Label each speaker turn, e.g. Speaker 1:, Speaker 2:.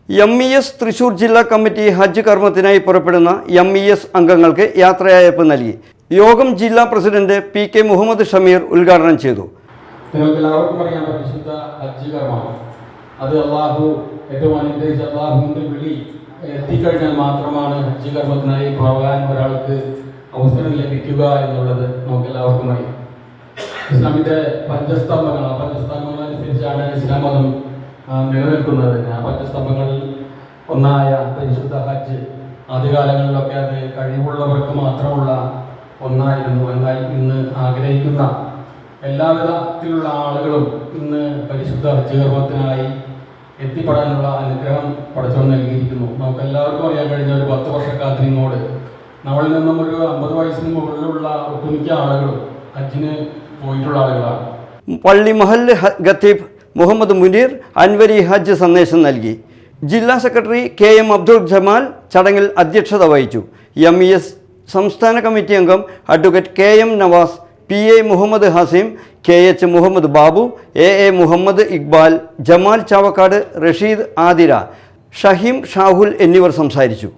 Speaker 1: MES Thrissur ജില്ലാ committee ഹജ്ജ് കർമ്മത്തിനായി പുറപ്പെടുന്ന MES അംഗങ്ങൾക്ക് യാത്രയയപ്പ് നൽകി. യോഗം ജില്ലാ പ്രസിഡന്റ് PK മുഹമ്മദ് ഷമീർ ഉദ്ഘാടനം ചെയ്തു.
Speaker 2: നിങ്ങൾക്കെല്ലാവർക്കും അറിയാം, പരിശുദ്ധ ഹജ്ജ് കർമ്മം അത് ഏറ്റവും അനുഗ്രഹിച്ച അള്ളാഹുവിൻ്റെ വിളി എത്തിക്കഴിഞ്ഞാൽ മാത്രമാണ് ഹജ്ജ് കർമ്മത്തിനായി പോകാൻ ഒരാൾക്ക് അവസരം ലഭിക്കുക എന്നുള്ളത് നമുക്കെല്ലാവർക്കും അറിയാം. ഇസ്ലാമിൻ്റെ പഞ്ചസ്തംഭങ്ങൾ അനുസരിച്ചാണ് ഇസ്ലാം മതം നിലനിൽക്കുന്നത്. ആ പഞ്ചസ്തംഭങ്ങളിൽ ഒന്നായ പരിശുദ്ധ ഹജ്ജ് ആദ്യകാലങ്ങളിലൊക്കെ അത് കഴിവുള്ളവർക്ക് മാത്രമുള്ള ഒന്നായിരുന്നു. എന്നാൽ ഇന്ന് ആഗ്രഹിക്കുന്ന എല്ലാവിധത്തിലുള്ള ആളുകളും ഇന്ന് പരിശുദ്ധ ഹജ്ജ് കർമ്മത്തിനായി എത്തിപ്പെടാനുള്ള അനുഗ്രഹം പടച്ചവൻ നൽകിയിരിക്കുന്നു. നമുക്കെല്ലാവർക്കും അറിയാൻ കഴിഞ്ഞ ഒരു 10 വർഷക്കാലത്തിനോട് നമ്മളിൽ നിന്നും ഒരു 50 വയസ്സിന് മുകളിലുള്ള ഒട്ടുമിക്ക ആളുകളും ഹജ്ജിന് പോയിട്ടുള്ള ആളുകളാണ്.
Speaker 1: പള്ളി മഹല്ല് ഖത്തീബ് മുഹമ്മദ് മുനീർ അൻവരി ഹജ്ജ് സന്ദേശം നൽകി. ജില്ലാ സെക്രട്ടറി KM അബ്ദുൾ ജമാൽ ചടങ്ങിൽ അധ്യക്ഷത വഹിച്ചു. MES സംസ്ഥാന കമ്മിറ്റി അംഗം advocate KM Navas, PA Muhammad Haseem, KH Muhammad Babu, AA Muhammad Iqbal, Jamal Chavakkad, Rasheed Athira, Shaheem Shahul എന്നിവർ സംസാരിച്ചു.